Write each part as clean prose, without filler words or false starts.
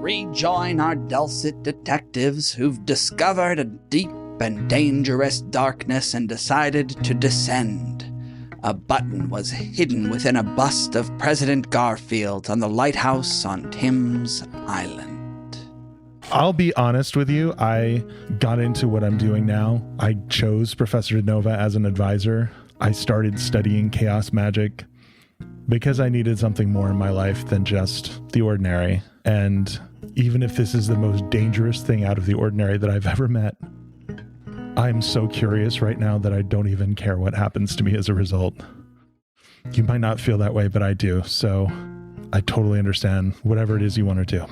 rejoin our Dulcet Detectives who've discovered a deep and dangerous darkness and decided to descend. A button was hidden within a bust of President Garfield on the Lighthouse on Timbs Island. I'll be honest with you, I got into what I'm doing now. I chose Professor Nova as an advisor. I started studying chaos magic because I needed something more in my life than just the ordinary. And even if this is the most dangerous thing out of the ordinary that I've ever met, I'm so curious right now that I don't even care what happens to me as a result. You might not feel that way, but I do. So I totally understand whatever it is you want to do.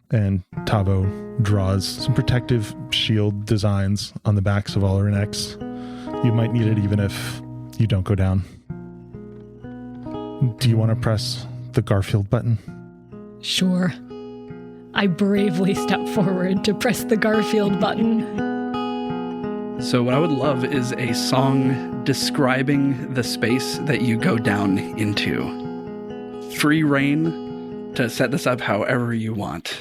And Tavo draws some protective shield designs on the backs of all her necks. You might need it even if you don't go down. Do you want to press the Garfield button? Sure. I bravely step forward to press the Garfield button. So what I would love is a song describing the space that you go down into. Free reign to set this up however you want.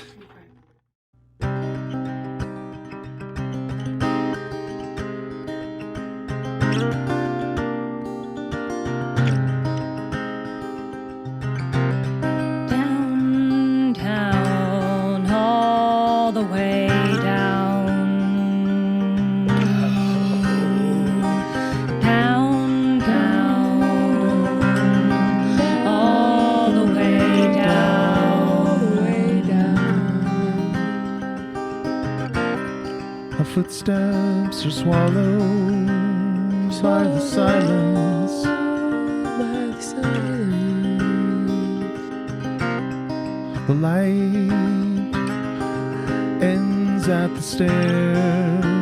Footsteps are swallowed by the silence. The light ends at the stairs.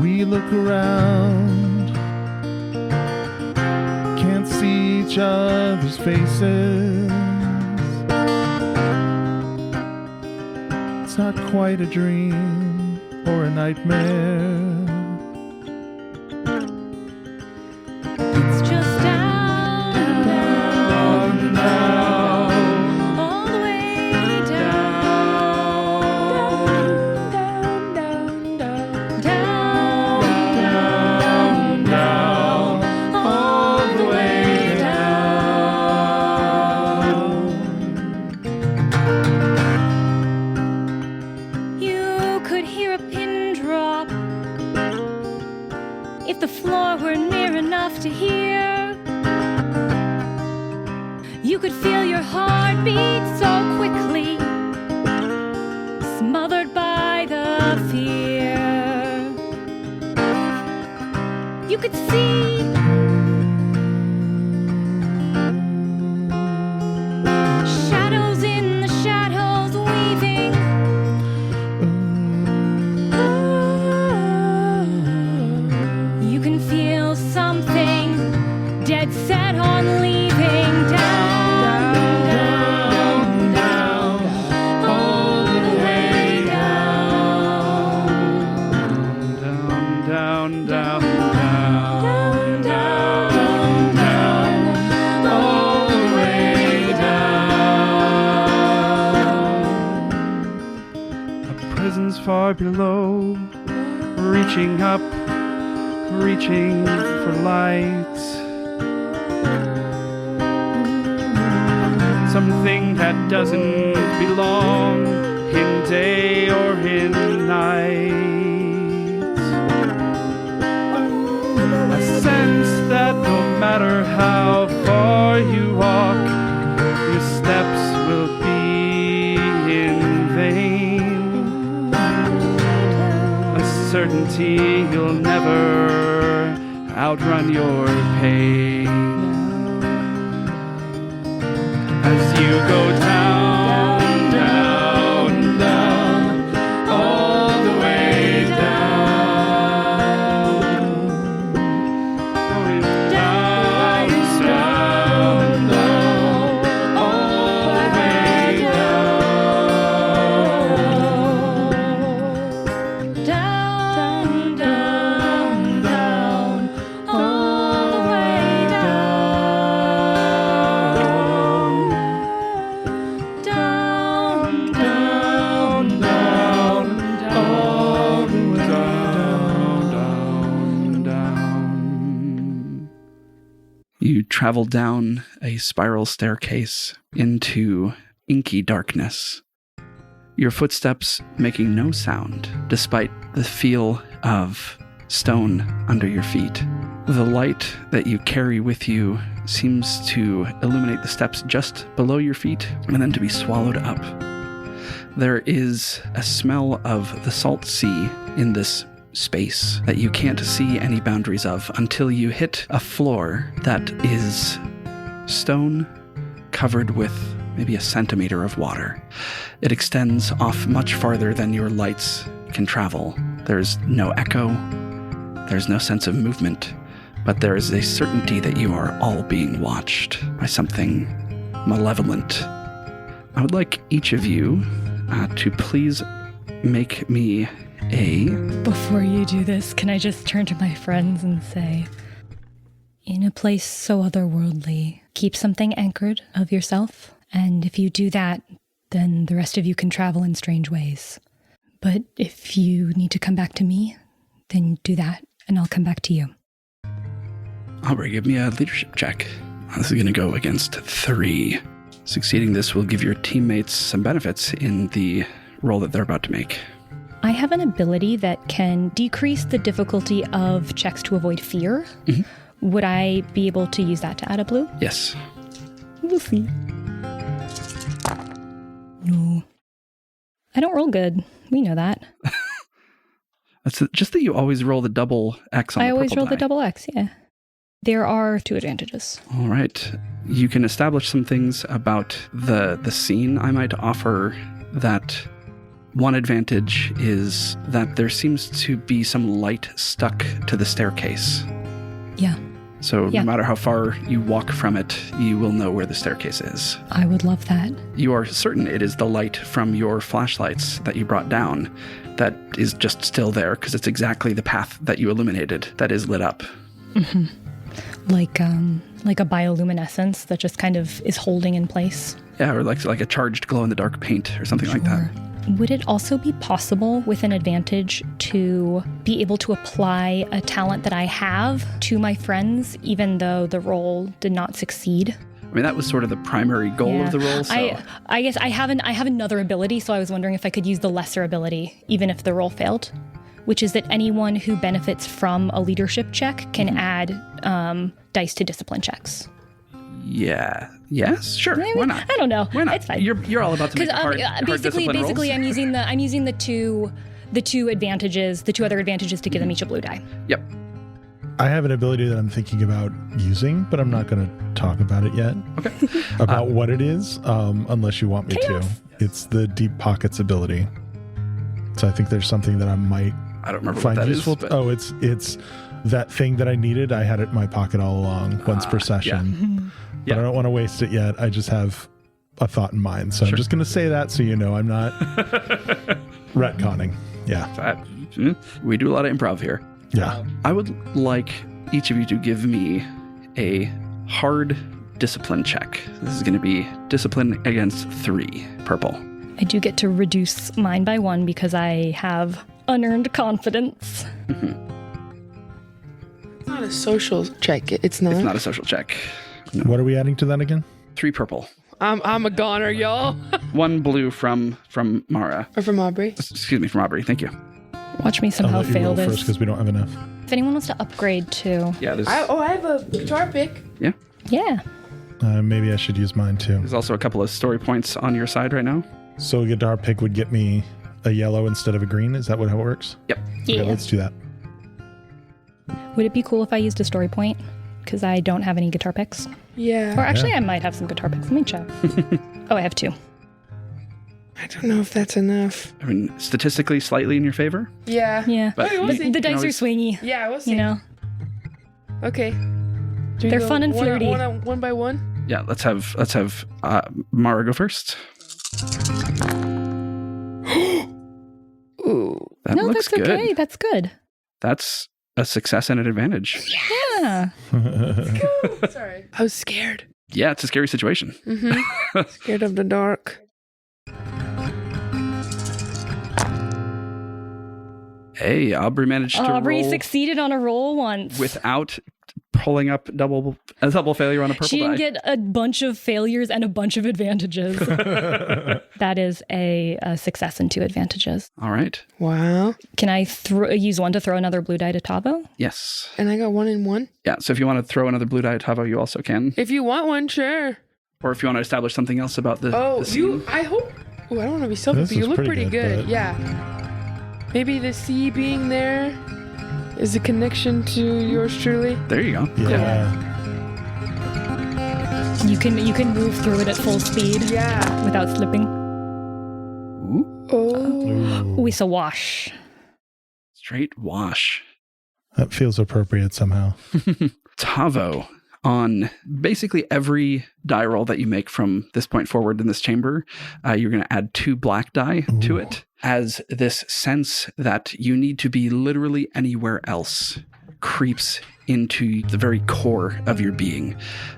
We look around, can't see each other's faces. It's not quite a dream or a nightmare. It's just down, down, down, all the way down, down, down, down, down, down, all the way down. You could hear a pin drop if the floor were near enough to hear. You could feel your heart beat so quickly, smothered by the fear. You could see shadows in the shadows weaving. You can feel something dead set on leaving. Down, down, down, all the way down. Down, down, down, Down, down, down, all the way down. A prison's far below, reaching up, reaching for light. Something that doesn't belong in day or in night. A sense that no matter how far you walk, your steps will be in vain. A certainty you'll never outrun your pain. As you go down, down, down, all the way down. Going down, down, down, all the way down. Down, down, down, all the way down. You travel down a spiral staircase into inky darkness. Your footsteps making no sound, despite the feel of stone under your feet. The light that you carry with you seems to illuminate the steps just below your feet and then to be swallowed up. There is a smell of the salt sea in this space that you can't see any boundaries of until you hit a floor that is stone covered with maybe a centimeter of water. It extends off much farther than your lights can travel. There's no echo, there's no sense of movement, but there is a certainty that you are all being watched by something malevolent. I would like each of you to please make me a... Before you do this, can I just turn to my friends and say, in a place so otherworldly, keep something anchored of yourself, and if you do that, then the rest of you can travel in strange ways. But if you need to come back to me, then do that, and I'll come back to you. Aubrey, give me a leadership check. This is going to go against 3. Succeeding this will give your teammates some benefits in the role that they're about to make. I have an ability that can decrease the difficulty of checks to avoid fear. Mm-hmm. Would I be able to use that to add a blue? Yes. We'll see. No. I don't roll good. We know that. That's just that you always roll the double X on the purple die. I always roll the double X, yeah. There are 2 advantages. All right. You can establish some things about the scene I might offer. That one advantage is that there seems to be some light stuck to the staircase. Yeah. So no matter how far you walk from it, you will know where the staircase is. I would love that. You are certain it is the light from your flashlights that you brought down that is just still there, because it's exactly the path that you illuminated that is lit up. Mm-hmm. Like a bioluminescence that just kind of is holding in place. Yeah, or like a charged glow-in-the-dark paint or something like that. Would it also be possible with an advantage to be able to apply a talent that I have to my friends, even though the role did not succeed? I mean, that was sort of the primary goal of the role. So. I guess I have another ability, so I was wondering if I could use the lesser ability, even if the role failed, which is that anyone who benefits from a leadership check can add dice to discipline checks. Yeah. Yes. Sure. Maybe. Why not? I don't know. Why not? It's fine. You're all about to make hard basically rolls. I'm using the two advantages, the 2 other advantages to give them each a blue die. Yep. I have an ability that I'm thinking about using, but I'm not going to talk about it yet. Okay. About what it is, unless you want me Chaos. to. It's the Deep Pockets ability. So I think there's something that I might I don't remember find what that useful. is. But... Oh, it's that thing that I needed. I had it in my pocket all along, once per session. But I don't want to waste it yet. I just have a thought in mind. So I'm just going to say that so you know I'm not retconning. Yeah. We do a lot of improv here. Yeah. I would like each of you to give me a hard discipline check. This is going to be discipline against 3 purple. I do get to reduce mine by 1 because I have unearned confidence. Mm-hmm. It's not a social check. It's not. It's not a social check. No. What are we adding to that again? 3 purple. I'm a goner, y'all. 1 blue from Mara. Or from Aubrey. Excuse me, from Aubrey. Thank you. Watch me somehow I'll let you fail roll this. first because we don't have enough. If anyone wants to upgrade too. Yeah, there's... I have a guitar pick. Yeah. Yeah. Maybe I should use mine too. There's also a couple of story points on your side right now. So a guitar pick would get me a yellow instead of a green. Is that how it works? Yep. Yeah. Okay, let's do that. Would it be cool if I used a story point? Because I don't have any guitar picks. Yeah. Or actually, I might have some guitar picks. Let me check. Oh, I have 2. I don't know if that's enough. I mean, statistically slightly in your favor. Yeah. Yeah. But Okay, we'll see. The dice are always- swingy. Yeah, we'll see. You know? Okay. Do we They're go fun and flirty. One by one? Yeah, let's have Mara go first. Ooh. That No, looks that's good. okay. That's good. That's a success and an advantage. Yeah. Sorry. I was scared. Yeah, it's a scary situation. Mm-hmm. Scared of the dark. Hey, Aubrey managed to Aubrey roll succeeded on a roll once. without pulling up a double failure on a purple She die. can get a bunch of failures and a bunch of advantages. That is a success and 2 advantages. All right. Wow. Can I use 1 to throw another blue die to Tavo? Yes. And I got 1 and 1. Yeah, so if you want to throw another blue die at Tavo, you also can. If you want one, sure. Or if you want to establish something else about the scene. I hope. Oh, I don't want to be selfish, but you look pretty good. Yeah. Maybe the sea being there is a connection to yours truly. There you go. Yeah. You can move through it at full speed. Yeah. Without slipping. Ooh. Oh. We saw wash. Straight wash. That feels appropriate somehow. Tavo, on basically every die roll that you make from this point forward in this chamber, you're going to add 2 black die to it, as this sense that you need to be literally anywhere else creeps into the very core of your being.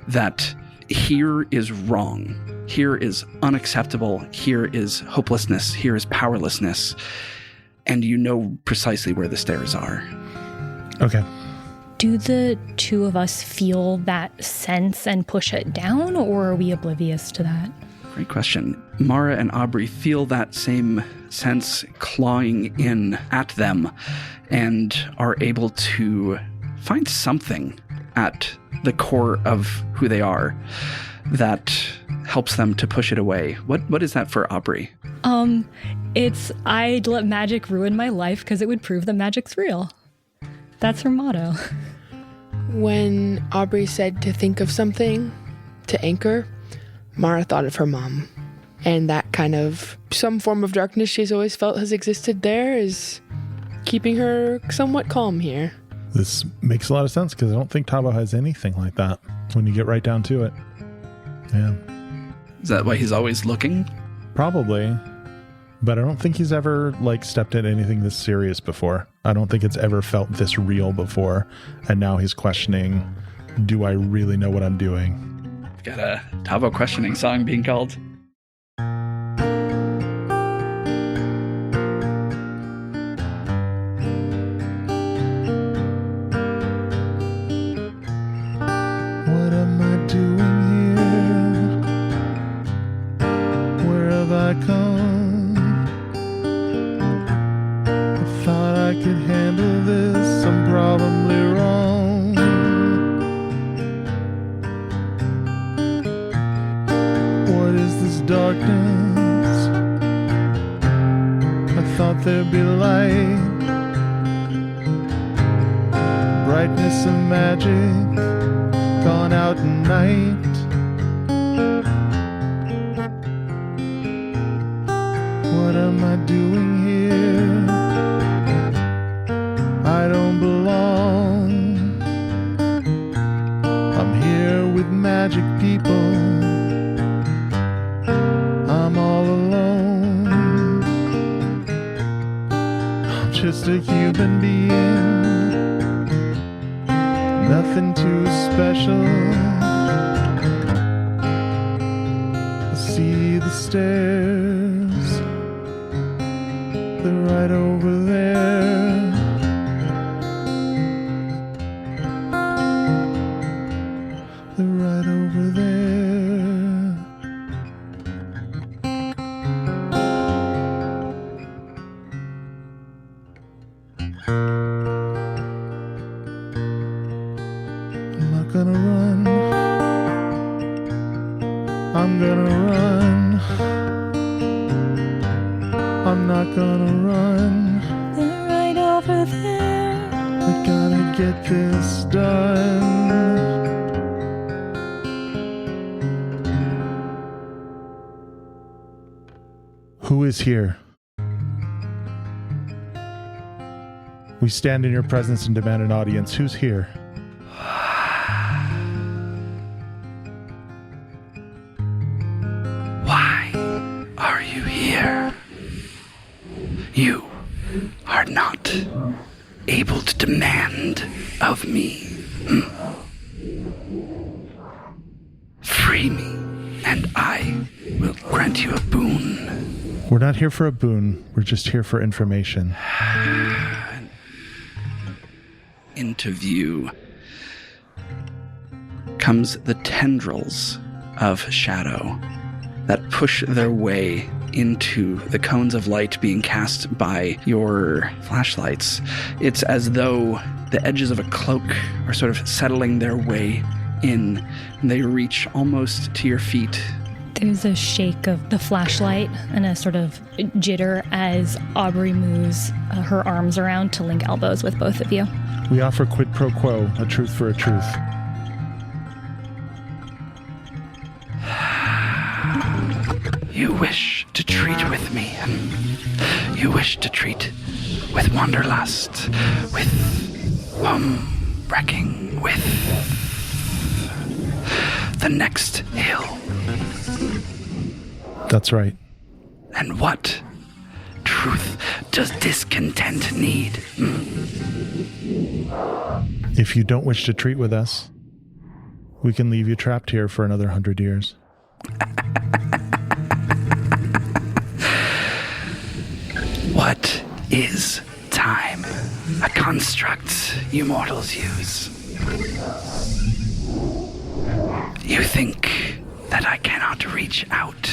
That here is wrong. Here is unacceptable. Here is hopelessness. Here is powerlessness. And you know precisely where the stairs are. Okay. Do the 2 of us feel that sense and push it down, or are we oblivious to that? Great question. Mara and Aubrey feel that same sense clawing in at them and are able to find something at the core of who they are that helps them to push it away. What is that for Aubrey? It's I'd let magic ruin my life because it would prove that magic's real. That's her motto. When Aubrey said to think of something to anchor, Mara thought of her mom. And that kind of some form of darkness she's always felt has existed there is keeping her somewhat calm here. This makes a lot of sense because I don't think Tavo has anything like that when you get right down to it. Yeah. Is that why he's always looking? Probably. But I don't think he's ever stepped at anything this serious before. I don't think it's ever felt this real before. And now he's questioning, do I really know what I'm doing? We've got a Tavo questioning song being called. What am I doing here? Where have I come? I thought I could handle this, I'm probably wrong. What is this darkness? I thought there'd be light, brightness of magic, gone out at night. What am I doing here? I don't belong. I'm here with magic people. I'm all alone. I'm just a human being. Nothing too special. I see the stairs. They're right over there. They're right over there. I'm not gonna run. I'm gonna run. I'm not gonna run. They're right over there. I gotta get this done. Who is here? We stand in your presence and demand an audience. Who's here? Why are you here? You are not able to demand of me. Free me, and I will grant you a boon. We're not here for a boon. We're just here for information. Interview. comes the tendrils of shadow that push their way into the cones of light being cast by your flashlights. It's as though the edges of a cloak are sort of settling their way in, and they reach almost to your feet. There's a shake of the flashlight and a sort of jitter as Aubrey moves her arms around to link elbows with both of you. We offer quid pro quo, a truth for a truth. You wish to treat with me. You wish to treat with wanderlust, with home-wrecking, with the next hill. That's right. And what truth does discontent need? If you don't wish to treat with us, we can leave you trapped here for another 100 years. What is time? A construct you mortals use. You think that I cannot reach out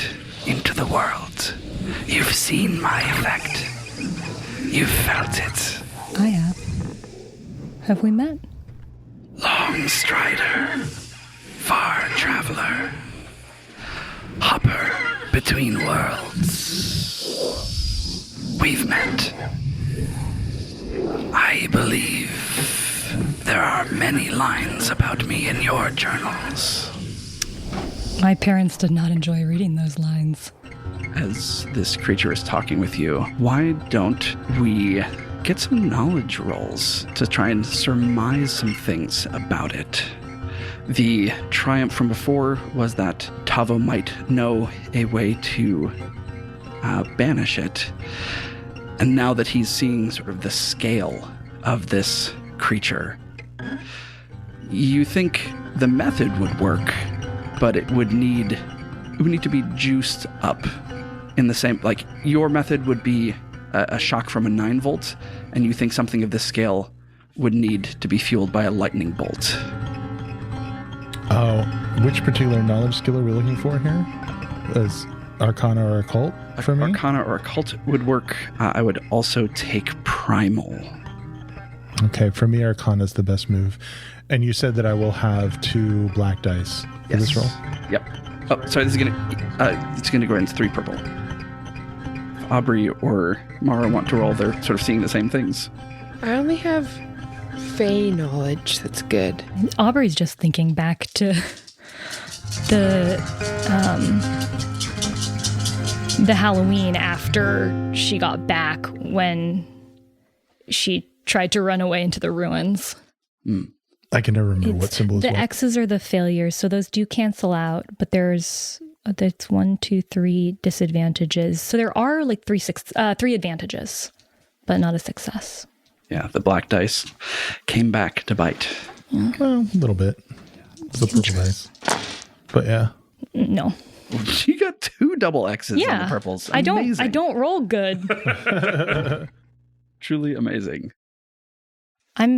into the world. You've seen my effect. You've felt it. I have. Have we met? Long strider, far traveler, hopper between worlds. We've met. I believe there are many lines about me in your journals. My parents did not enjoy reading those lines. As this creature is talking with you, why don't we get some knowledge rolls to try and surmise some things about it? The triumph from before was that Tavo might know a way to banish it. And now that he's seeing sort of the scale of this creature, you think the method would work, but it would need to be juiced up in the same, like your method would be a shock from a 9-volt, and you think something of this scale would need to be fueled by a lightning bolt. Oh, which particular knowledge skill are we looking for here? Is Arcana or Occult for me? Arcana or Occult would work. I would also take Primal. Okay, for me, Arcana is the best move. And you said that I will have 2 black dice for this roll? Yep. Oh, sorry, this is gonna go into 3 purple. If Aubrey or Mara want to roll, they're sort of seeing the same things. I only have Fey knowledge. That's good. Aubrey's just thinking back to the Halloween after she got back when she tried to run away into the ruins. I can never remember what symbol is the what. X's are the failures, so those do cancel out, but that's 1, 2, 3 disadvantages. So there are like 3 advantages, but not a success. Yeah, the black dice came back to bite. Well, a little bit. The purple dice. But yeah. No. She got 2 double X's on the purples. Amazing. I don't roll good. Truly amazing. I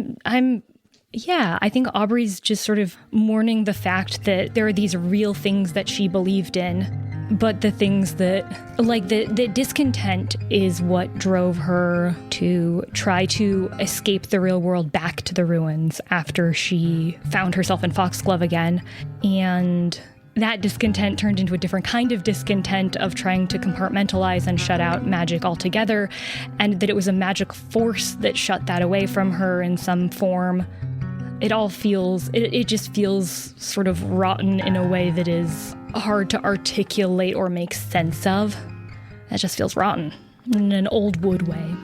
think Aubrey's just sort of mourning the fact that there are these real things that she believed in, but the things that, like the discontent is what drove her to try to escape the real world back to the ruins after she found herself in Foxglove again. And that discontent turned into a different kind of discontent of trying to compartmentalize and shut out magic altogether, and that it was a magic force that shut that away from her in some form. It all feels, it just feels sort of rotten in a way that is hard to articulate or make sense of. That just feels rotten in an old wood way.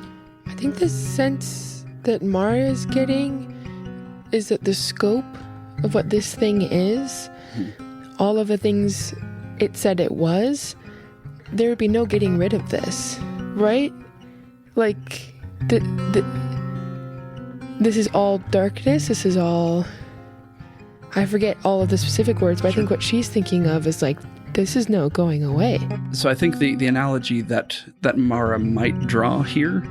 I think the sense that Mara is getting is that the scope of what this thing is, all of the things it said it was, there would be no getting rid of this, right? Like, this is all darkness, this is all... I forget all of the specific words, but I think what she's thinking of is like, this is no going away. So I think the analogy that Mara might draw here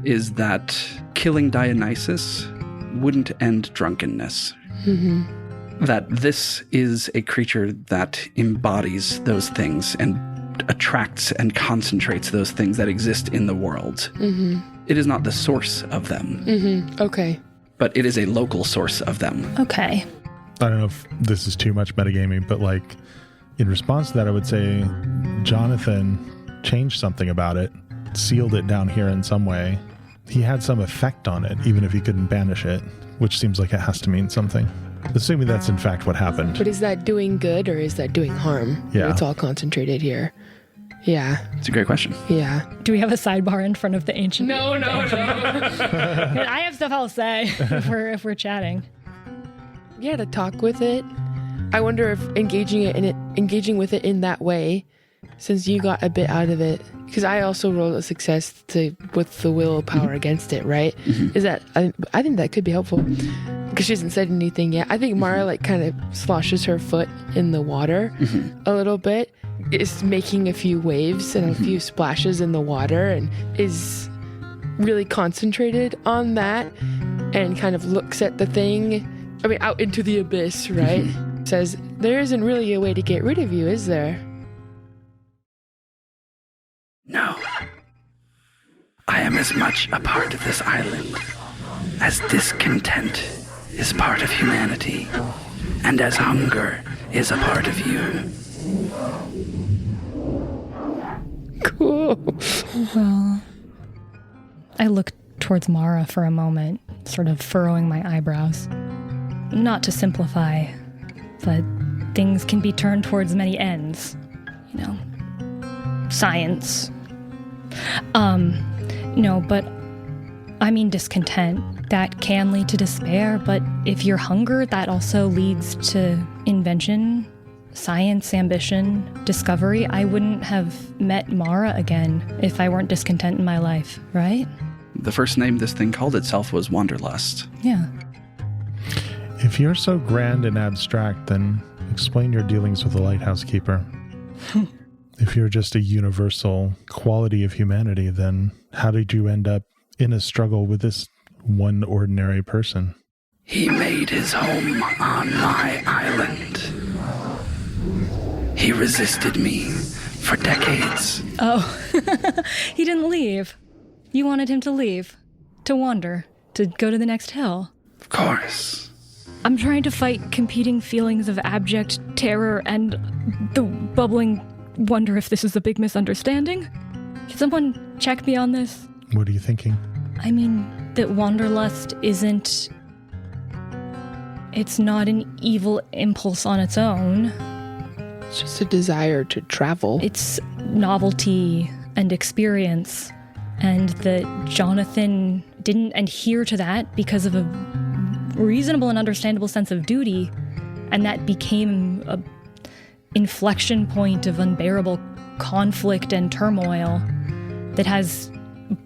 is that killing Dionysus wouldn't end drunkenness. that this is a creature that embodies those things and attracts and concentrates those things that exist in the world. Mm-hmm. It is not the source of them. Mm-hmm. Okay. But it is a local source of them. Okay. I don't know if this is too much metagaming, but like in response to that, I would say Jonathan changed something about it, sealed it down here in some way. He had some effect on it, even if he couldn't banish it, which seems like it has to mean something. Assuming that's in fact what happened. But is that doing good or is that doing harm? Yeah. It's all concentrated here. Yeah. It's a great question. Yeah. Do we have a sidebar in front of the ancient? No. I have stuff I'll say if we're chatting. Yeah, to talk with it. I wonder if engaging with it in that way, since you got a bit out of it, because I also rolled a success with the willpower against it, right? Mm-hmm. Is that I think that could be helpful because she hasn't said anything yet. I think Mara like kind of sloshes her foot in the water a little bit, is making a few waves and a few splashes in the water, and is really concentrated on that, and kind of looks at the thing. I mean, out into the abyss, right? Says, there isn't really a way to get rid of you, is there? No. I am as much a part of this island as discontent is part of humanity, and as hunger is a part of you. Cool. Well, I look towards Mara for a moment, sort of furrowing my eyebrows. Not to simplify, but things can be turned towards many ends. You know, science. No, but I mean discontent. That can lead to despair, but if you're hunger, that also leads to invention, science, ambition, discovery. I wouldn't have met Mara again if I weren't discontent in my life, right? The first name this thing called itself was Wanderlust. Yeah. If you're so grand and abstract, then explain your dealings with the lighthouse keeper. If you're just a universal quality of humanity, then how did you end up in a struggle with this one ordinary person? He made his home on my island. He resisted me for decades. Oh, he didn't leave. You wanted him to leave, to wander, to go to the next hill. Of course. I'm trying to fight competing feelings of abject terror and the bubbling wonder if this is a big misunderstanding. Can someone check me on this? What are you thinking? I mean, that wanderlust isn't... It's not an evil impulse on its own. It's just a desire to travel. It's novelty and experience. And that Jonathan didn't adhere to that because of a reasonable and understandable sense of duty. And that became a inflection point of unbearable conflict and turmoil that has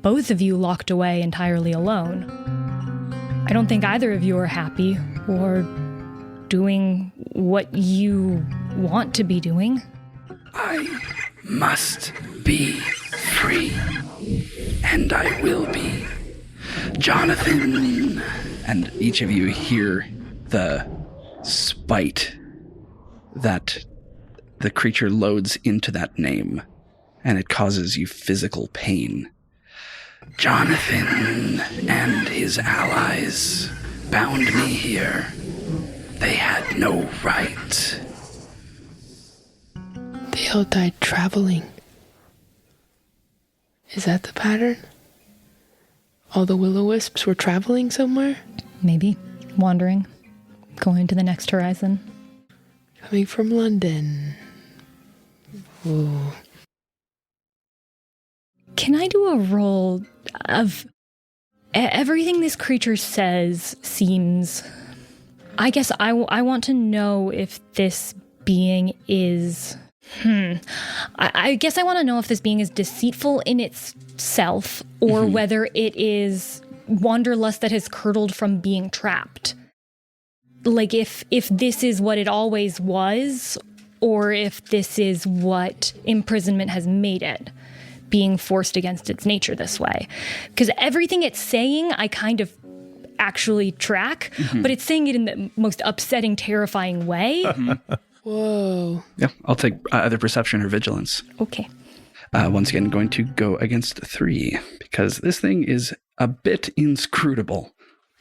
both of you locked away entirely alone. I don't think either of you are happy or doing what you want to be doing. I must be free, and I will be. Jonathan. And each of you hear the spite that the creature loads into that name, and it causes you physical pain. Jonathan and his allies bound me here. They had no right. They all died traveling. Is that the pattern? All the will-o-wisps were traveling somewhere? Maybe. Wandering. Going to the next horizon. Coming from London. Ooh. Can I do a roll of... Everything this creature says seems... I guess I want to know if this being is... I guess I want to know if this being is deceitful in itself or whether it is wanderlust that has curdled from being trapped. Like if this is what it always was or if this is what imprisonment has made it, being forced against its nature this way. Because everything it's saying, I kind of actually track, but it's saying it in the most upsetting, terrifying way. Whoa. Yeah, I'll take either perception or vigilance. Okay. Once again, going to go against 3 because this thing is a bit inscrutable.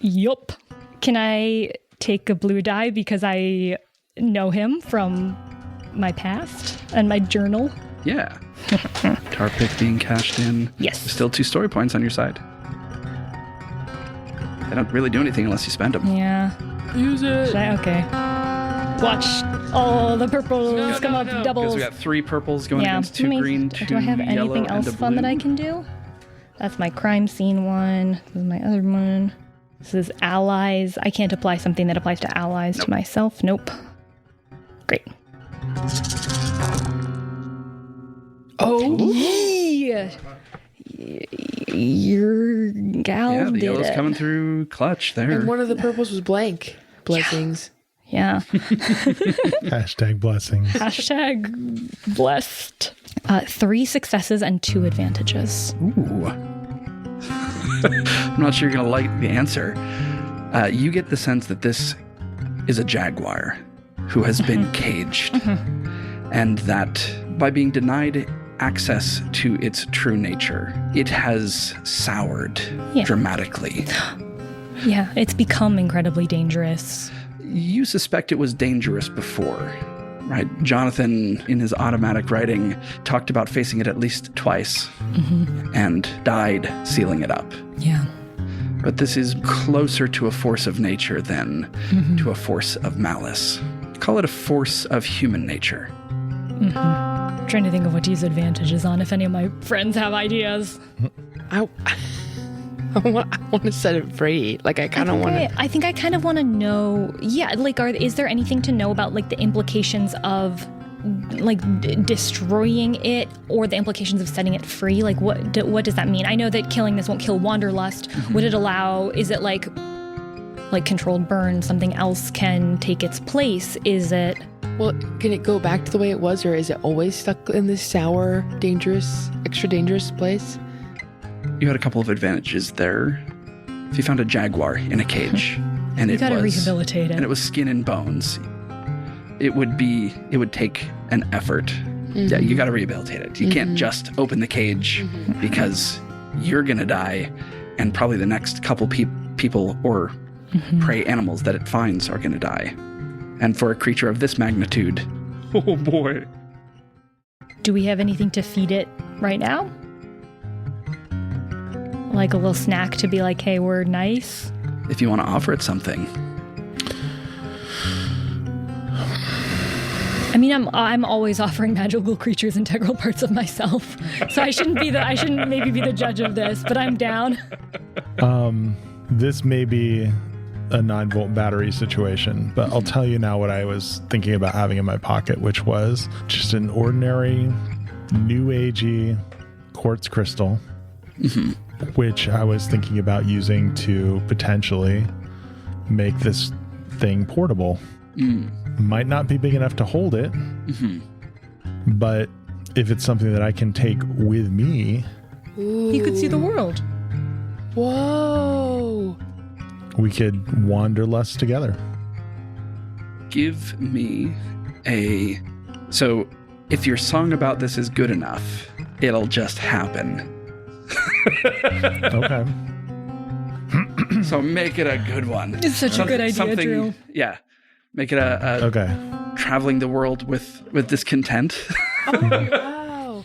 Yup. Can I take a blue die because I know him from my past and my journal? Yeah. Tar pick being cashed in. Yes. Still 2 story points on your side. They don't really do anything unless you spend them. Yeah. Use it. Okay. Watch all the purples come up doubles. Because we got 3 purples going against 2 green, 2 do I have yellow, anything else and a fun blue. that I can do? That's my crime scene one. This is my other one. This is allies. I can't apply something that applies to allies to myself. Nope. Great. Oh, yeah. Your gal Yeah, the did yellow's it. coming through clutch there. And one of the purples was blank. Blessings. Yeah. Hashtag blessings. Hashtag blessed. 3 successes and 2 advantages. Ooh. I'm not sure you're going to like the answer. You get the sense that this is a jaguar who has been caged, and that by being denied access to its true nature, it has soured dramatically. Yeah, it's become incredibly dangerous. You suspect it was dangerous before, right? Jonathan, in his automatic writing, talked about facing it at least twice and died sealing it up. Yeah. But this is closer to a force of nature than to a force of malice. Call it a force of human nature. Trying to think of what to use advantages on if any of my friends have ideas. I want to set it free. Like, I kind of want to. I think I kind of want to know. Yeah, like, is there anything to know about like the implications of like destroying it or the implications of setting it free? Like, what does that mean? I know that killing this won't kill Wanderlust. Would it allow? Is it like controlled burn? Something else can take its place? Is it? Well, can it go back to the way it was, or is it always stuck in this sour, dangerous, extra dangerous place? You had a couple of advantages there. If you found a jaguar in a cage and You gotta rehabilitate it. and it was skin and bones, it would take an effort. Yeah, you got to rehabilitate it. You can't just open the cage because you're gonna die, and probably the next couple people or prey animals that it finds are gonna die. And for a creature of this magnitude, oh boy. Do we have anything to feed it right now? Like a little snack to be like, hey, we're nice? If you want to offer it something. I mean, I'm always offering magical creatures integral parts of myself, so I shouldn't maybe be the judge of this, but I'm down. This may be a 9-volt battery situation, but I'll tell you now what I was thinking about having in my pocket, which was just an ordinary new agey quartz crystal, which I was thinking about using to potentially make this thing portable. Might not be big enough to hold it, but if it's something that I can take with me, You could see the world. Whoa. we could wanderlust together. Give me a... So, if your song about this is good enough, it'll just happen. Okay. So make it a good one. It's such a good idea, Drew. Yeah. Make it a Okay. traveling the world with discontent. Wow.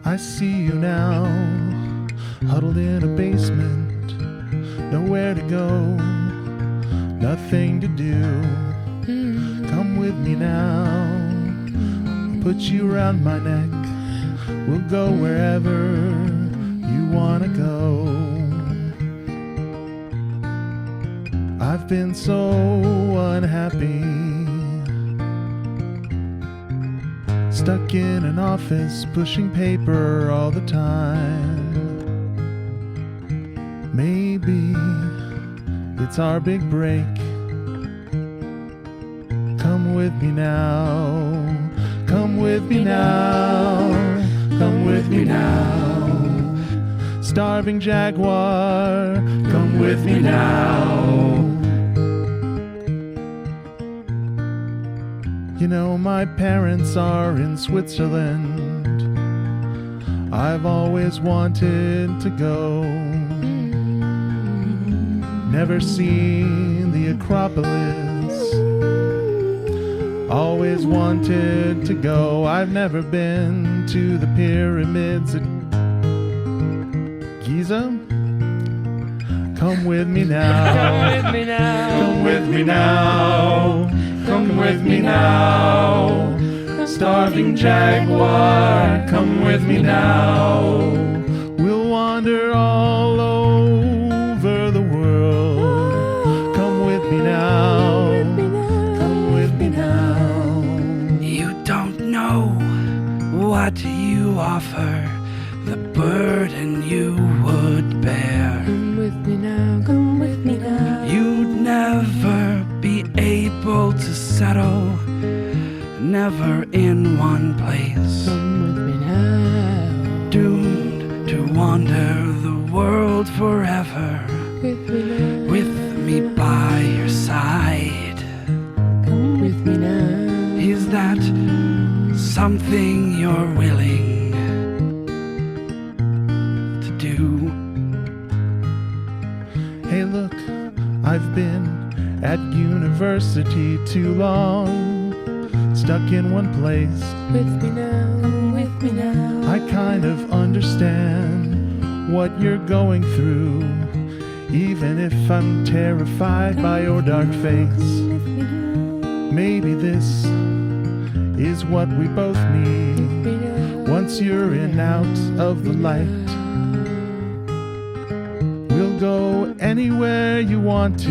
I see you now, huddled in a basement, nowhere to go, nothing to do. Come with me now, I'll put you around my neck, we'll go wherever you wanna go. I've been so unhappy, stuck in an office, pushing paper all the time. Maybe it's our big break. Come with me now. Come with me now. Come with me now. Starving jaguar, come with me now. You know, my parents are in Switzerland. I've always wanted to go. Never seen the Acropolis. Always wanted to go. I've never been to the pyramids at Giza. Come with me now. Come with me now. Come with me now. Come with me now. Starving jaguar, come with me now. We'll wander all over the world. Come with me now. Come with me now. You don't know what you offer, the burden you would bear. Come with me now. Come with me now. You'd never be able to settle, never in one place. Come with me now. Doomed to wander the world forever, With me now. with me by your side. Come with me now. Is that something you're willing to do? Hey, look, I've been at university too long, stuck in one place. With me now. Come with me now. I kind of understand what you're going through, even if I'm terrified by your dark face. Maybe this is what we both need. Once you're in out of the light, we'll go anywhere you want to.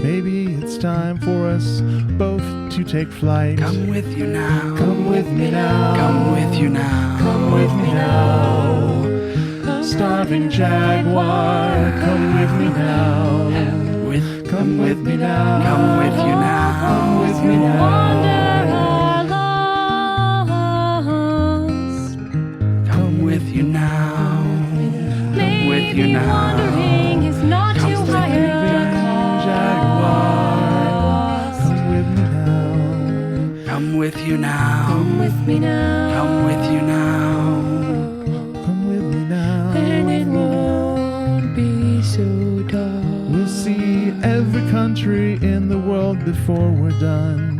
Maybe it's time for us both to take flight. Come with you now. Come with me now. Come with you now. Come with me now. Starving jaguar, come with me now. Come with me now. Come with you now. Come with me now. Come with you now. Come with you now. Wandering is not too high Jaguar, come with me now. Come with you now. Come with me now. Come with you now. Come with me now. And it won't be so dark. We'll see every country in the world before we're done.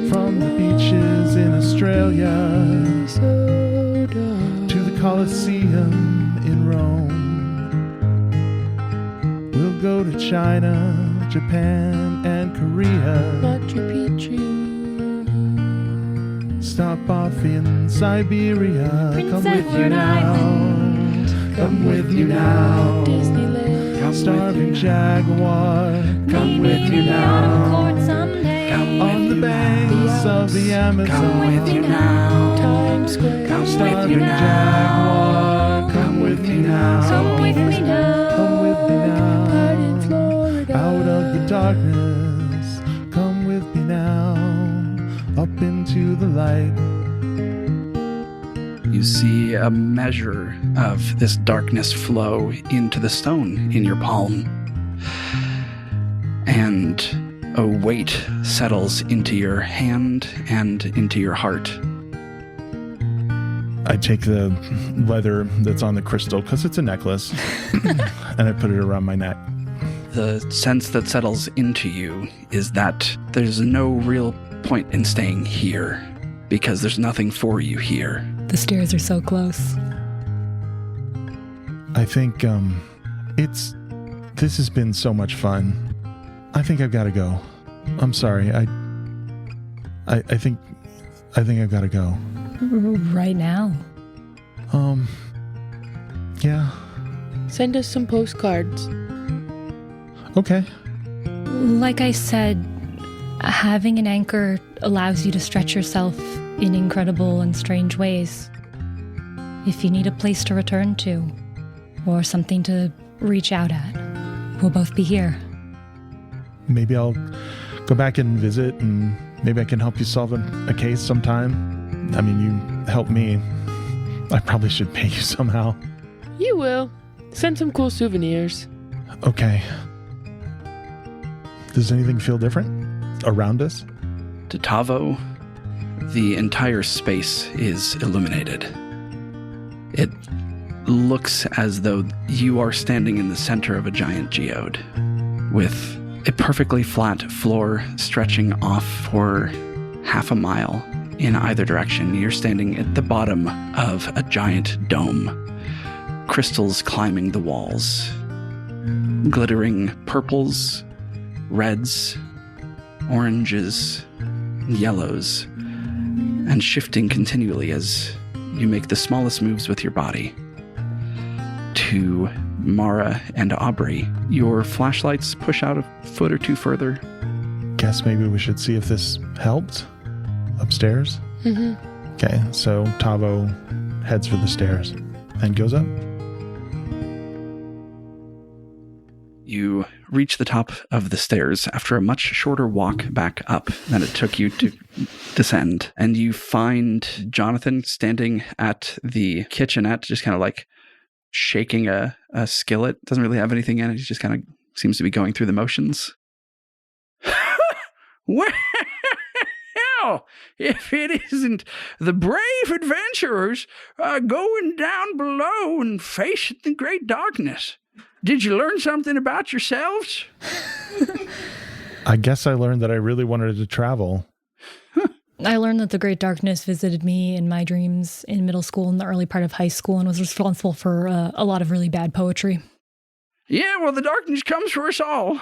From the beaches in Australia So dark. to the Colosseum in Rome. We'll go to China, Japan, and Korea. Machu Picchu. Stop off in Siberia. Come with you now. Come with you now. Disneyland. Starving jaguar. Come with you now. On the banks of the Amazon. Come with you now. Times Square. Come with you Starving now. jaguar. Come with me now. Come with me now. Come with me Out now. in Florida. Out of the darkness. Come with me now. Up into the light. You see a measure of this darkness flow into the stone in your palm. And a weight settles into your hand and into your heart. I take the leather that's on the crystal, because it's a necklace, and I put it around my neck. The sense that settles into you is that there's no real point in staying here, because there's nothing for you here. The stairs are so close. I think this has been so much fun. I think I've got to go. I'm sorry. I think I've got to go. Right now. Yeah. Send us some postcards. Okay. Like I said, having an anchor allows you to stretch yourself in incredible and strange ways. If you need a place to return to, or something to reach out at, we'll both be here. Maybe I'll go back and visit and Maybe I can help you solve a case sometime. I mean, you help me. I probably should pay you somehow. You will. Send some cool souvenirs. Okay. Does anything feel different around us? To Tavo, the entire space is illuminated. It looks as though you are standing in the center of a giant geode, with a perfectly flat floor stretching off for half a mile in either direction. You're standing at the bottom of a giant dome, crystals climbing the walls, glittering purples, reds, oranges, yellows, and shifting continually as you make the smallest moves with your body. To Mara and Aubrey, your flashlights push out a foot or two further. Guess maybe we should see if this helped upstairs. Okay, so Tavo heads for the stairs and goes up. You reach the top of the stairs after a much shorter walk back up than it took you to descend. And you find Jonathan standing at the kitchenette, just kind of like shaking a skillet. Doesn't really have anything in it. He just kind of seems to be going through the motions. Well, if it isn't the brave adventurers going down below and facing the great darkness. Did you learn something about yourselves? I guess I learned that I really wanted to travel. I learned that the Great Darkness visited me in my dreams in middle school and the early part of high school and was responsible for a lot of really bad poetry. Yeah, well, the darkness comes for us all.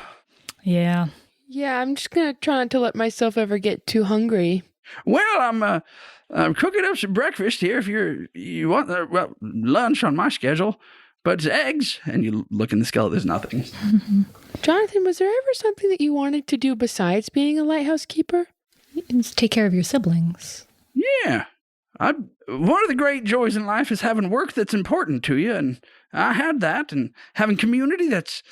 Yeah. Yeah, I'm just going to try not to let myself ever get too hungry. Well, I'm cooking up some breakfast here if you want, lunch on my schedule. But it's eggs, and you look in the skillet, there's nothing. Jonathan, was there ever something that you wanted to do besides being a lighthouse keeper? It's take care of your siblings. Yeah. One of the great joys in life is having work that's important to you, and I had that, and having community that's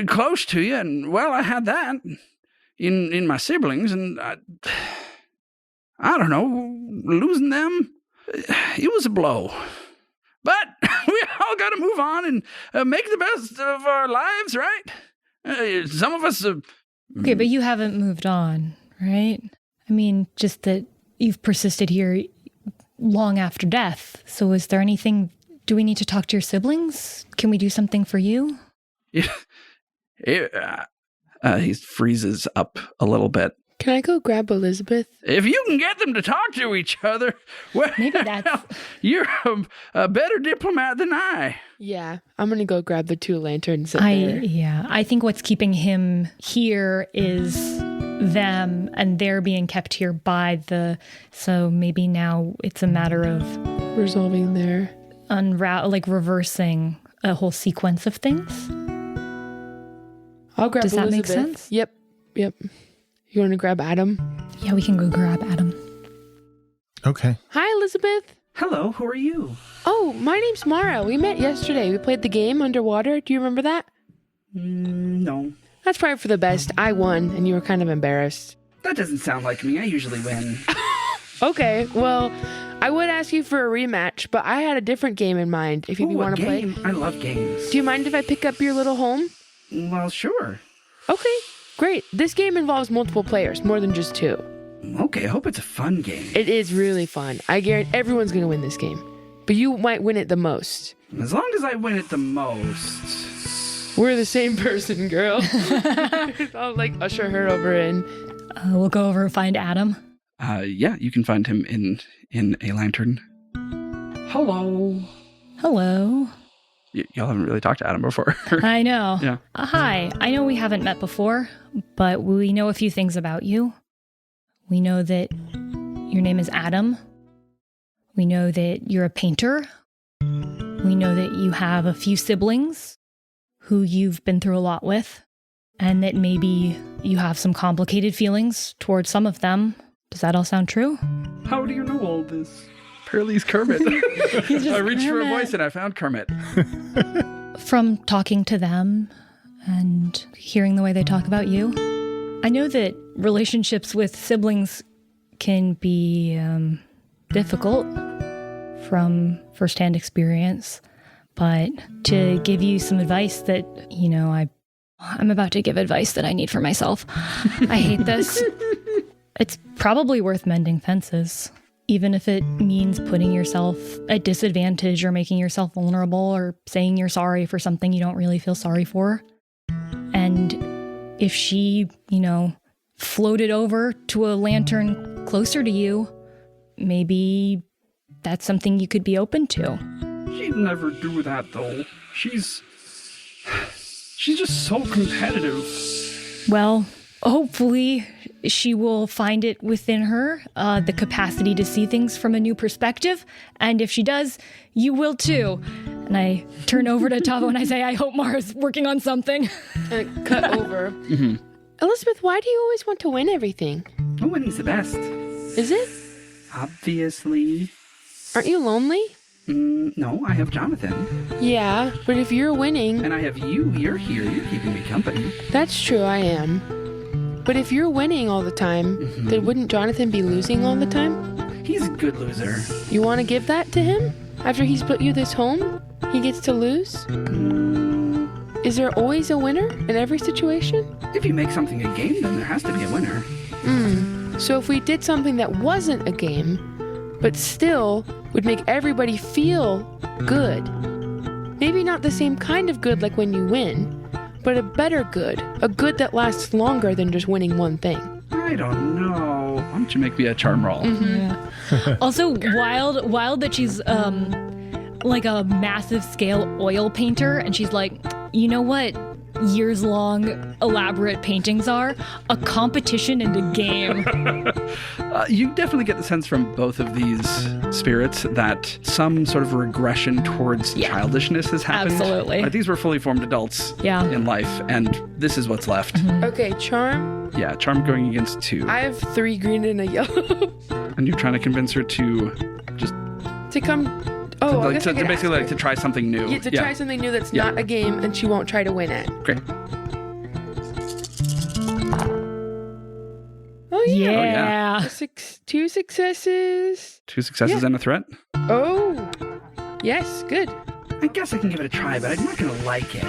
close to you, and, well, I had that in my siblings, and I don't know, losing them, it was a blow. But we all got to move on and make the best of our lives, right? Some of us... Okay, but you haven't moved on, right? I mean, just that you've persisted here long after death. So is there anything... Do we need to talk to your siblings? Can we do something for you? Yeah. He freezes up a little bit. Can I go grab Elizabeth? If you can get them to talk to each other, well, maybe that's... You're a better diplomat than I. Yeah, I'm going to go grab the 2 lanterns there. Yeah, I think what's keeping him here is them, and they're being kept here by so maybe now it's a matter of... resolving their... reversing a whole sequence of things. I'll grab Does Elizabeth. That make sense? Yep. You want to grab Adam? Yeah, we can go grab Adam. Okay. Hi, Elizabeth. Hello, who are you? Oh, my name's Mara. We met yesterday. We played the game underwater. Do you remember that? No. That's probably for the best. I won, and you were kind of embarrassed. That doesn't sound like me. I usually win. Okay, well, I would ask you for a rematch, but I had a different game in mind if you want to play. I love games. Do you mind if I pick up your little home? Well, sure. Okay, great. This game involves multiple players, more than just 2. Okay, I hope it's a fun game. It is really fun. I guarantee everyone's going to win this game. But you might win it the most. As long as I win it the most. We're the same person, girl. I'll usher her over in. We'll go over and find Adam. Yeah, you can find him in a lantern. Hello. Hello. Y'all haven't really talked to Adam before. I know. Yeah. Hi. I know we haven't met before, but we know a few things about you. We know that your name is Adam. We know that you're a painter. We know that you have a few siblings who you've been through a lot with, and that maybe you have some complicated feelings towards some of them. Does that all sound true? How do you know all this? Apparently he's Kermit. I reached for a voice and I found Kermit. From talking to them and hearing the way they talk about you. I know that relationships with siblings can be difficult from firsthand experience. But to give you some advice that, I'm about to give advice that I need for myself. I hate this. It's probably worth mending fences, even if it means putting yourself at disadvantage or making yourself vulnerable or saying you're sorry for something you don't really feel sorry for. And if she, floated over to a lantern closer to you, maybe that's something you could be open to. She'd never do that, though. She's just so competitive. Well, hopefully she will find it within her, the capacity to see things from a new perspective. And if she does, you will too. And I turn over to Tavo and I say, I hope Mara's working on something. And cut over. Mm-hmm. Elizabeth, why do you always want to win everything? Oh, winning's the best. Is it? Obviously. Aren't you lonely? No, I have Jonathan. Yeah, but if you're winning... And I have you. You're here. You're keeping me company. That's true, I am. But if you're winning all the time, then wouldn't Jonathan be losing all the time? He's a good loser. You want to give that to him? After he's put you this home, he gets to lose? Is there always a winner in every situation? If you make something a game, then there has to be a winner. So if we did something that wasn't a game, but still would make everybody feel good. Maybe not the same kind of good like when you win, but a better good. A good that lasts longer than just winning one thing. I don't know. Why don't you make me a charm roll? Yeah. Also, wild that she's like a massive scale oil painter, and she's like, you know what years-long elaborate paintings are? A competition and a game. You definitely get the sense from both of these spirits that some sort of regression towards childishness has happened. Absolutely. These were fully formed adults in life, and this is what's left. Okay, charm. Yeah, charm going against 2. I have 3 green and a yellow. And you're trying to convince her to just... To come... Oh, I guess I could basically ask her. To try something new. Yeah, to try something new that's not a game and she won't try to win at. Great. Oh, yeah. Yeah. 2 successes. 2 successes and a threat? Oh. Yes, good. I guess I can give it a try, but I'm not going to like it.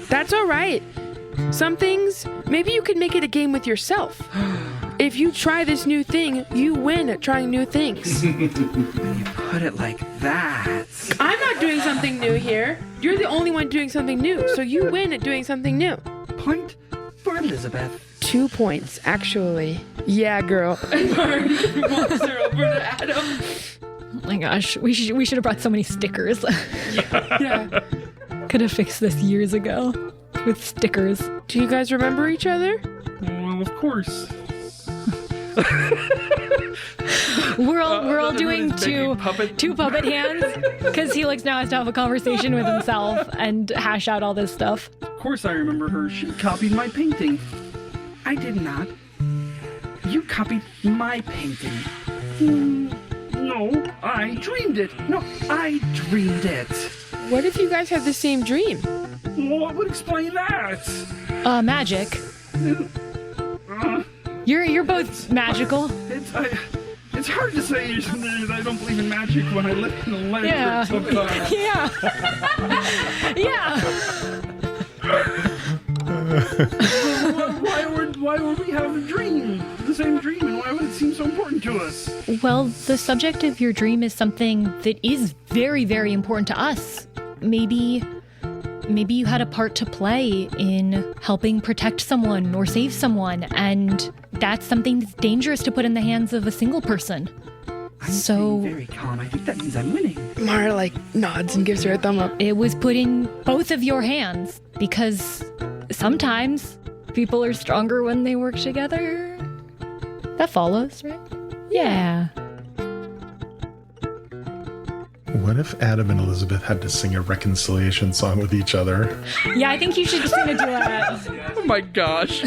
That's all right. Some things, maybe you could make it a game with yourself. If you try this new thing, you win at trying new things. When you put it like that. I'm not doing something new here. You're the only one doing something new, so you win at doing something new. Point for Elizabeth. 2 points, actually. Yeah, girl. And Marty walks her over to Adam. Oh my gosh, we should have brought so many stickers. Yeah. Could have fixed this years ago with stickers. Do you guys remember each other? Well, of course. We're all doing two puppet hands because Helix now has to have a conversation with himself and hash out all this stuff. Of course I remember her. She copied my painting. I did not. You copied my painting. No, I dreamed it. No, I dreamed it. What if you guys have the same dream? What would explain that? Magic. You're both magical. It's hard to say that I don't believe in magic when I live in a land. Yeah. Yeah. Why would we have the same dream, and why would it seem so important to us? Well, the subject of your dream is something that is very, very important to us. Maybe you had a part to play in helping protect someone or save someone, and that's something that's dangerous to put in the hands of a single person. I'm staying very calm. I think that means I'm winning. Mara nods and gives her a thumb up. It was put in both of your hands because sometimes people are stronger when they work together. That follows, right? Yeah. What if Adam and Elizabeth had to sing a reconciliation song with each other? Yeah, I think you should just do that. Oh my gosh.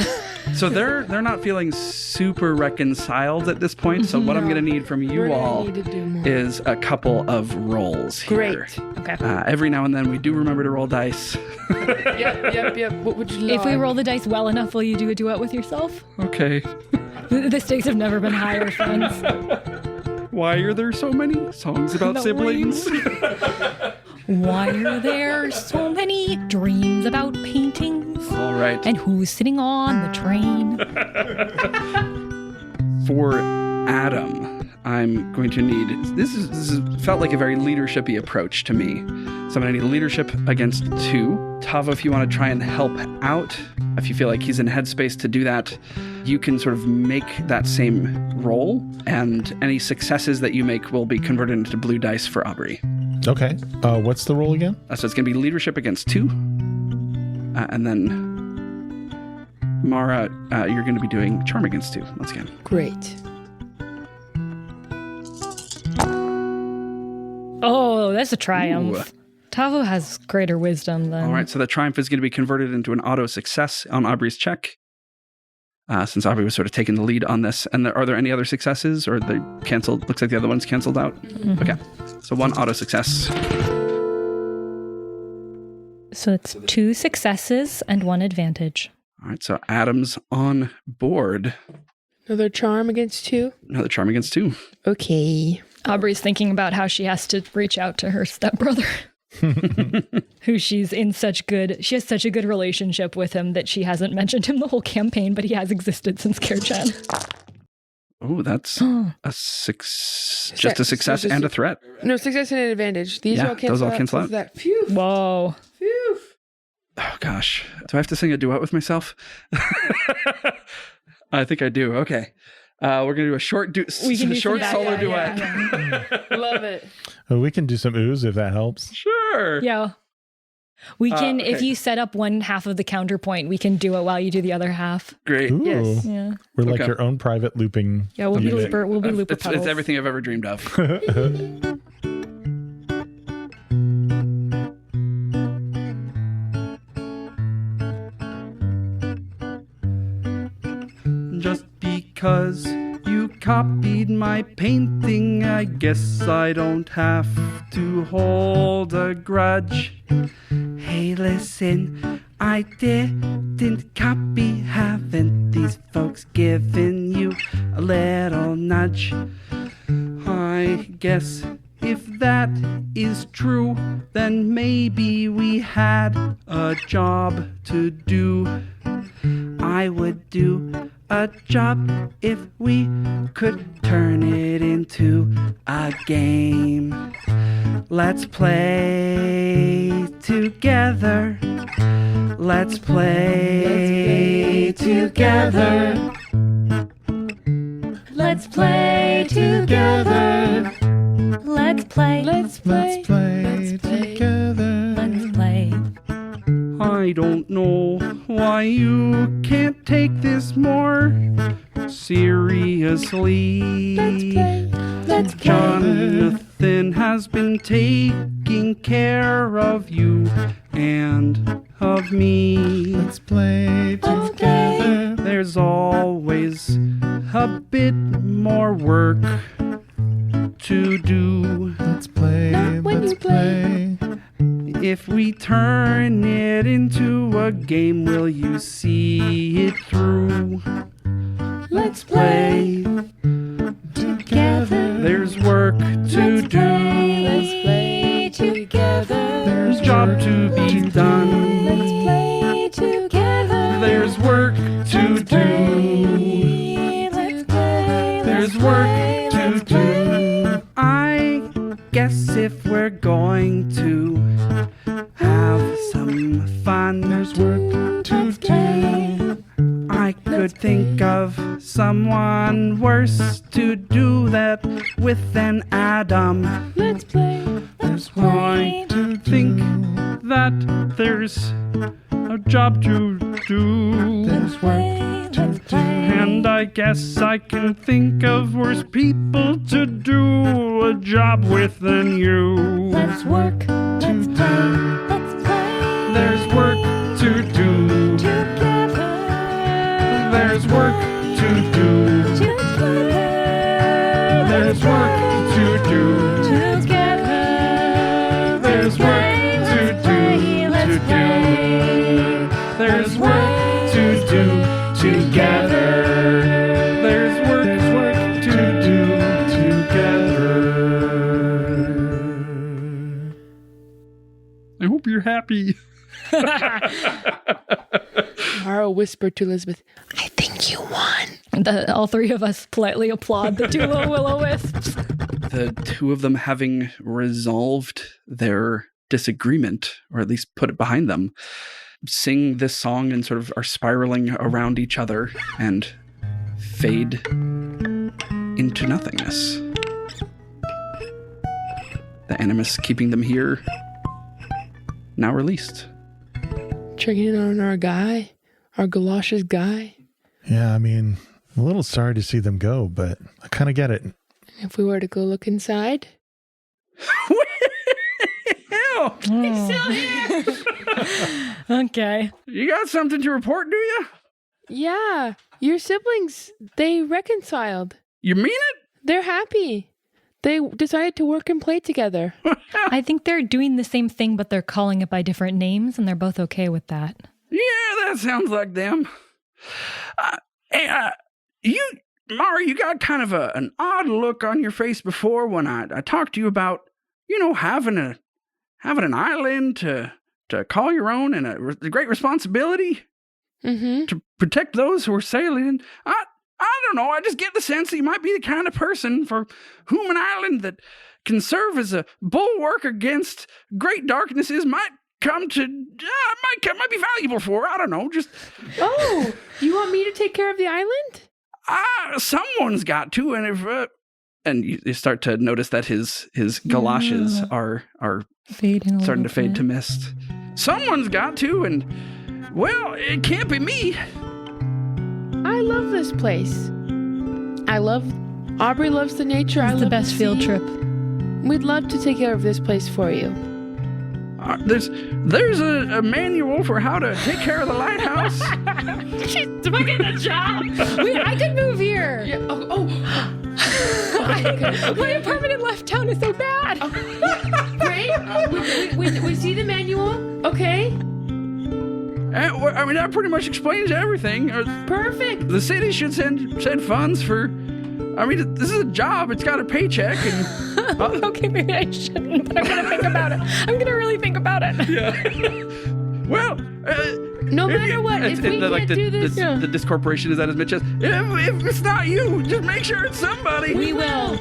So they're not feeling super reconciled at this point. So what I'm going to need from you all is a couple of rolls here. Great. Okay. Every now and then we do remember to roll dice. Yep. What would you like? If we roll the dice well enough, will you do a duet with yourself? Okay. The stakes have never been higher, friends. Why are there so many songs about No siblings? Why are there so many dreams about paintings? All right. And who's sitting on the train? For Adam, I'm going to need... This felt like a very leadership-y approach to me. So I'm going to need leadership against 2. Tavo, if you want to try and help out, if you feel like he's in headspace to do that, you can sort of make that same roll, and any successes that you make will be converted into blue dice for Aubrey. Okay. What's the roll again? So it's going to be leadership against 2. And then Mara, you're going to be doing charm against 2 once again. Great. Oh, that's a triumph. Ooh. Tavo has greater wisdom than... All right, so the triumph is going to be converted into an auto success on Aubrey's check. Since Aubrey was sort of taking the lead on this. And are there any other successes, or they canceled? Looks like the other one's canceled out. Mm-hmm. Okay, so 1 auto success. So it's 2 successes and 1 advantage. All right, so Adam's on board. Another charm against 2? Another charm against 2. Okay. Aubrey's thinking about how she has to reach out to her stepbrother. Who she has such a good relationship with him that she hasn't mentioned him the whole campaign, but he has existed since Care-Chan. Oh, that's a success and a threat. No, success and an advantage. These all cancel those all out. cancel out. That. Phew. Whoa. Phew. Oh gosh, do I have to sing a duet with myself? I think I do. Okay. We're gonna do a short solo duet. Yeah. Love it. We can do some ooze if that helps. Sure. Yeah. We can, okay. if you set up one half of the counterpoint, we can do it while you do the other half. Great. Ooh. Yes. Yeah. We're like Okay. your own private looping. Yeah, we'll be unit. looper It's puddles. everything I've ever dreamed of. Just because you copied my painting, I guess I don't have to hold a grudge. Hey, listen, I didn't copy. Haven't these folks given you a little nudge? I guess if that is true, then maybe we had a job to do. I would do a job if we could turn it into a game. Let's play together. Let's play together. Let's play together. Let's play. Let's play together. Let's play. I don't know why you can't take this more seriously. Let's play. Jonathan has been taking care of you and of me. Let's play together. There's always a bit more work to do. Let's play. Not when Let's you play. If we turn it into a game, will you see it through? Let's play. together. There's work to do. Let's play together. There's job to be done. Let's play together. There's work to do. Let's play. There's work to do. I guess if we're going to have some fun, There's work to do. I could think of someone worse to do that with than Adam. Let's play. There's I work to think do. that there's a job to do. There's work to do. And I guess I can think of worse people to do a job with than you. Let's work. Let's play. Let's play. There's work to do. Together. There's work to do, to do. There's work to do together. There's work to do together. I hope you're happy. Mara whispered to Elizabeth, I think you won. All three of us politely applaud the two little will-o-wisps. The two of them having resolved their disagreement, or at least put it behind them, sing this song and sort of are spiraling around each other and fade into nothingness. The animus keeping them here, now released. Checking in on our guy, our galoshes guy. Yeah, I mean, I'm a little sorry to see them go, but I kind of get it. If we were to go look inside. He's still here. Okay. You got something to report, do you? Yeah, your siblings, they reconciled. You mean it? They're happy. They decided to work and play together. I think they're doing the same thing, but they're calling it by different names, and they're both okay with that. Yeah, that sounds like them. Mara, you got kind of an odd look on your face before when I talked to you about, having an island to call your own and a great responsibility to protect those who are sailing. I don't know. I just get the sense that you might be the kind of person for whom an island that can serve as a bulwark against great darknesses might come to might be valuable for. I don't know. Just You want me to take care of the island? Someone's got to, and if and you start to notice that his galoshes are fading, starting to fade to mist. Someone's got to, and well, it can't be me. I love this place. Aubrey loves the nature. It's the best field trip. We'd love to take care of this place for you. There's a manual for how to take care of the lighthouse. She's doing the job. I could move here. Yeah, Okay. My apartment in Left Town is so bad. Great. We see the manual. Okay. I mean, that pretty much explains everything. Perfect. The city should send funds for. I mean, this is a job. It's got a paycheck. And okay, maybe I shouldn't, but I'm gonna think about it. I'm gonna really think about it. Yeah. Well. No matter what, if we can't do this... The discorporation is at his mid-chest. If it's not you, just make sure it's somebody. We will.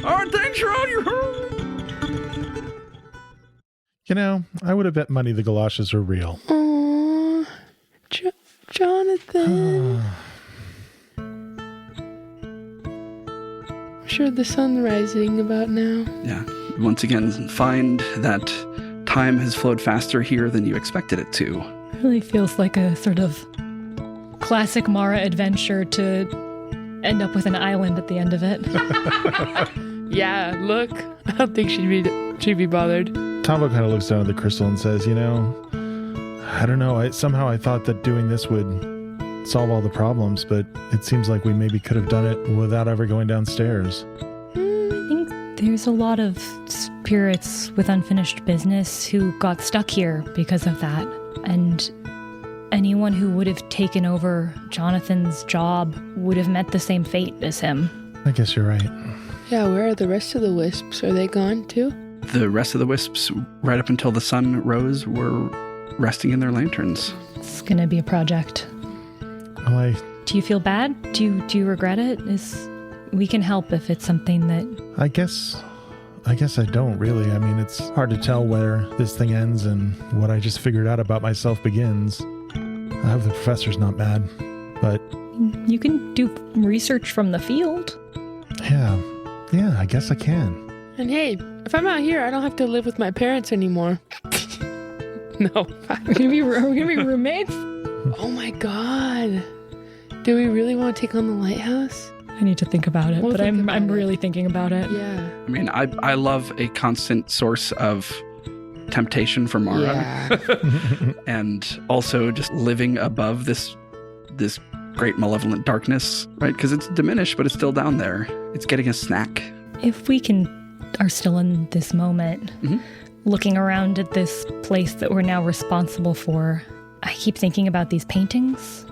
All right, thanks for all your help. I would have bet money the galoshes are real. Aww. Jonathan. I'm sure the sun's rising about now. Yeah. Once again, find that time has flowed faster here than you expected it to. It really feels like a sort of classic Mara adventure to end up with an island at the end of it. Yeah, look. I don't think she'd be bothered. Tavo kind of looks down at the crystal and says, I don't know. Somehow I thought that doing this would solve all the problems, but it seems like we maybe could have done it without ever going downstairs. I think there's a lot of spirits with unfinished business who got stuck here because of that. And anyone who would have taken over Jonathan's job would have met the same fate as him. I guess you're right. Yeah, where are the rest of the wisps? Are they gone too? The rest of the wisps, right up until the sun rose, were resting in their lanterns. It's going to be a project. Well, Do you feel bad? Do you regret it? We can help if it's something that... I guess I don't really. I mean, it's hard to tell where this thing ends and what I just figured out about myself begins. I hope the professor's not mad, but... You can do research from the field. Yeah, I guess I can. And hey, if I'm out here, I don't have to live with my parents anymore. No. We're gonna be roommates? Oh my god. Do we really want to take on the lighthouse? I need to think about it, but I'm really thinking about it. Yeah. I mean, I love a constant source of temptation for Mara. Yeah. And also just living above this great malevolent darkness, right? Because it's diminished, but it's still down there. It's getting a snack. If we can are still in this moment, looking around at this place that we're now responsible for, I keep thinking about these paintings.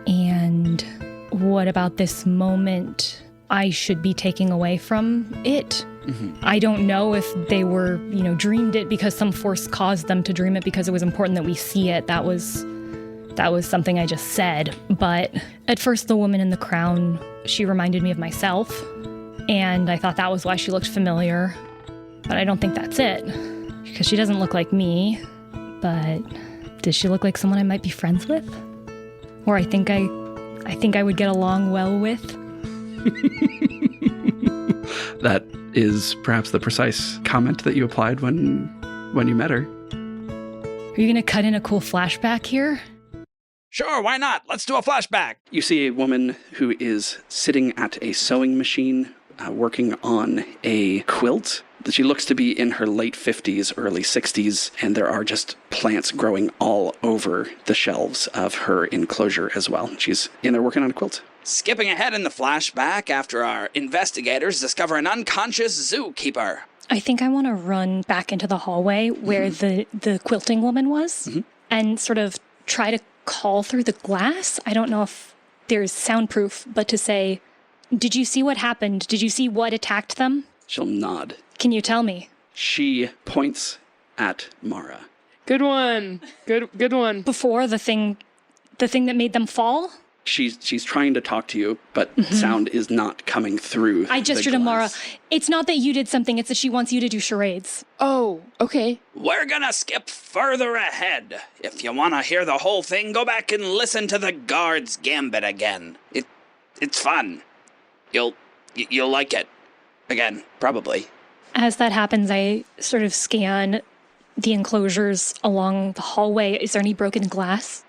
And what about this moment I should be taking away from it? I don't know if they were, dreamed it because some force caused them to dream it because it was important that we see it. That was something I just said. But at first, the woman in the crown, she reminded me of myself. And I thought that was why she looked familiar. But I don't think that's it. Because she doesn't look like me. But does she look like someone I might be friends with? Or I think I would get along well with? That is perhaps the precise comment that you applied when you met her. Are you going to cut in a cool flashback here? Sure, why not? Let's do a flashback. You see a woman who is sitting at a sewing machine, working on a quilt. She looks to be in her late 50s, early 60s, and there are just plants growing all over the shelves of her enclosure as well. She's in there working on a quilt. Skipping ahead in the flashback after our investigators discover an unconscious zookeeper. I think I want to run back into the hallway where the quilting woman was and sort of try to call through the glass. I don't know if there's soundproof, but to say, did you see what happened? Did you see what attacked them? She'll nod. Can you tell me? She points at Mara. Good one. Good one. Before the thing that made them fall? She's trying to talk to you, but sound is not coming through. I gestured to Mara. It's not that you did something, it's that she wants you to do charades. Oh, okay. We're gonna skip further ahead. If you want to hear the whole thing, go back and listen to the Guard's Gambit again. It's fun. You'll like it. Again, probably. As that happens, I sort of scan the enclosures along the hallway. Is there any broken glass?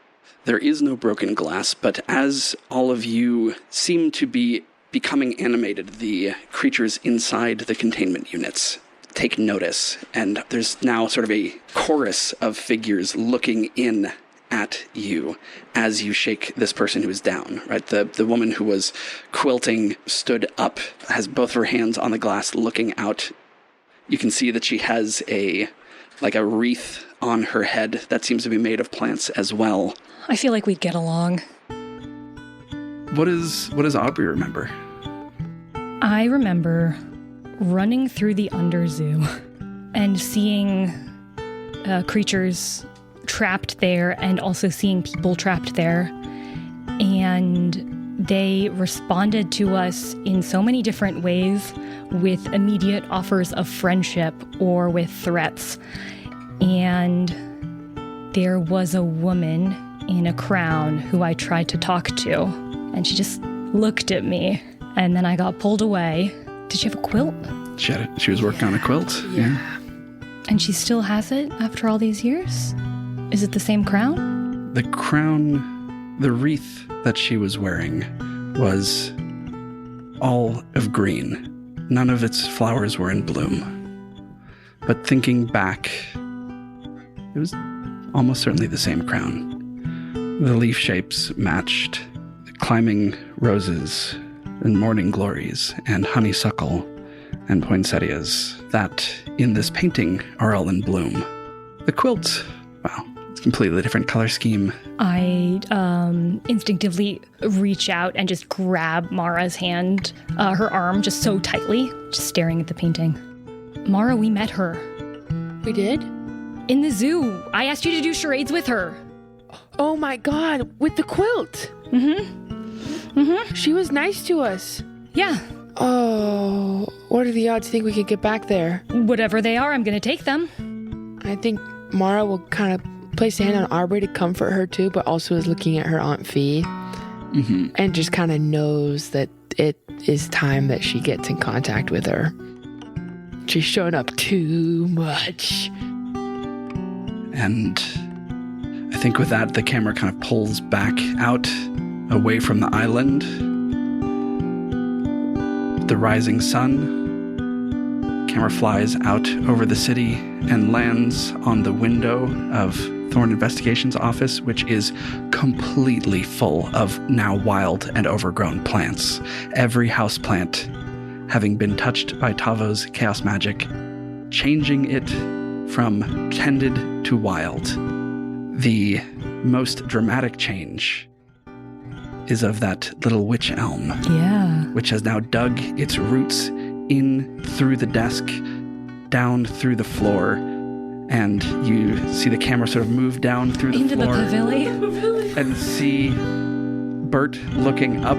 There is no broken glass, but as all of you seem to be becoming animated, the creatures inside the containment units take notice, and there's now sort of a chorus of figures looking in at you as you shake this person who is down, right? The woman who was quilting stood up, has both her hands on the glass looking out. You can see that she has a wreath on her head that seems to be made of plants as well. I feel like we'd get along. What does Aubrey remember? I remember running through the underzoo and seeing creatures trapped there and also seeing people trapped there. And they responded to us in so many different ways with immediate offers of friendship or with threats. And there was a woman in a crown who I tried to talk to, and she just looked at me, and then I got pulled away. Did she have a quilt? She was working on a quilt, yeah. And she still has it after all these years? Is it the same crown? The crown, the wreath that she was wearing was all of green. None of its flowers were in bloom. But thinking back, it was almost certainly the same crown. The leaf shapes matched climbing roses and morning glories and honeysuckle and poinsettias that in this painting are all in bloom. The quilt, wow, it's a completely different color scheme. I instinctively reach out and just grab Mara's hand, her arm just so tightly, just staring at the painting. Mara, we met her. We did? In the zoo. I asked you to do charades with her. Oh my god, with the quilt. She was nice to us. Yeah. Oh, what are the odds you think we could get back there? Whatever they are, I'm going to take them. I think Mara will kind of place a hand on Aubrey to comfort her too, but also is looking at her Aunt Fee and just kind of knows that it is time that she gets in contact with her. She's showing up too much. And I think with that, the camera kind of pulls back out away from the island. The rising sun. Camera flies out over the city and lands on the window of Thorn Investigation's office, which is completely full of now wild and overgrown plants. Every houseplant having been touched by Tavo's chaos magic, changing it from tended to wild. The most dramatic change is of that little witch elm. Yeah. Which has now dug its roots in through the desk, down through the floor, and you see the camera sort of move down through the Into floor. the pavilion. And see Bert looking up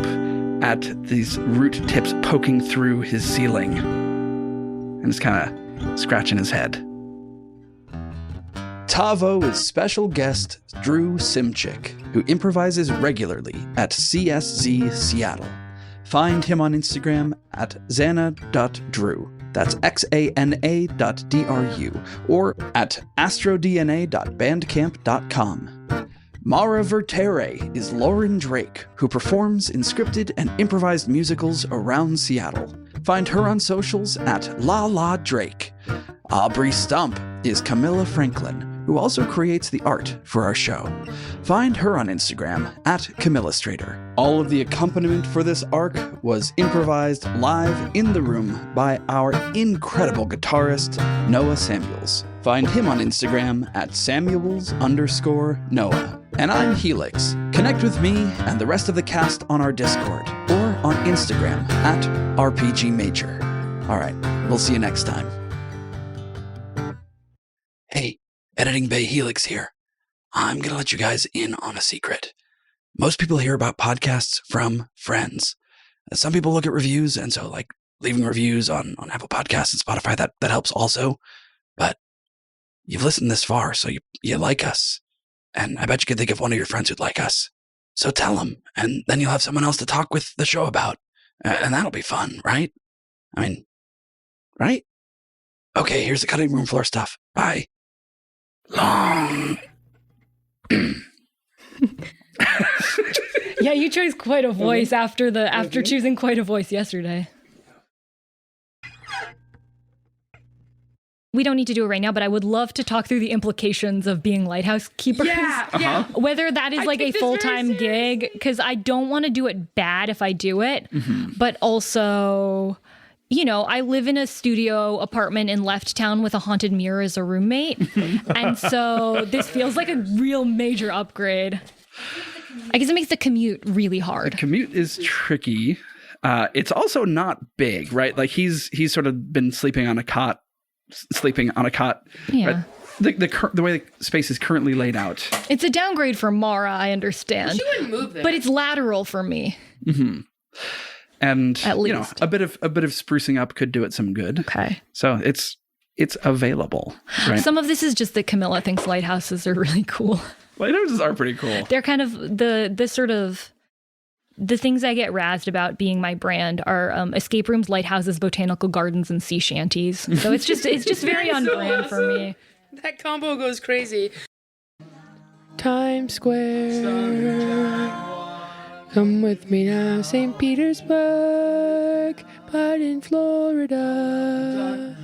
at these root tips poking through his ceiling. And just kind of scratching his head. Tavo is special guest Drew Simchik, who improvises regularly at CSZ Seattle. Find him on Instagram at xana.drew. That's xana.dru, or at astrodna.bandcamp.com. Mara Vertere is Lauren Drake, who performs in scripted and improvised musicals around Seattle. Find her on socials at La La Drake. Aubrey Stump is Camilla Franklin, who also creates the art for our show. Find her on Instagram at Camillastrator. All of the accompaniment for this arc was improvised live in the room by our incredible guitarist, Noah Samuels. Find him on Instagram at Samuels_Noah. And I'm Helix. Connect with me and the rest of the cast on our Discord or on Instagram at RPG Major. All right, we'll see you next time. Hey, Editing Bay Helix here. I'm going to let you guys in on a secret. Most people hear about podcasts from friends. Some people look at reviews, and so like leaving reviews on Apple Podcasts and Spotify, that helps also. But you've listened this far, so you like us. And I bet you could think of one of your friends who'd like us. So tell them, and then you'll have someone else to talk with the show about. And that'll be fun, right? I mean, right? Okay, here's the cutting room floor stuff. Bye. Long. Yeah, you chose quite a voice after choosing quite a voice yesterday. We don't need to do it right now, but I would love to talk through the implications of being lighthouse keepers. Yeah. Whether that is like a full-time gig, because I don't want to do it bad if I do it, but also, you know, I live in a studio apartment in Left Town with a haunted mirror as a roommate. And so this feels like a real major upgrade. I guess it makes the commute really hard. The commute is tricky. It's also not big, right? Like he's sort of been sleeping on a cot. Yeah. Right? The way the space is currently laid out. It's a downgrade for Mara, I understand. She wouldn't move there. But it's lateral for me. Mm-hmm. And at least, you know, a bit of sprucing up could do it some good. Okay. So it's available. Right? Some of this is just that Camilla thinks lighthouses are really cool. Lighthouses are pretty cool. They're kind of the things I get razzed about being my brand are escape rooms, lighthouses, botanical gardens, and sea shanties. So it's just very on brand for me. That combo goes crazy. Times Square. Come with me now, St. Petersburg, but in Florida.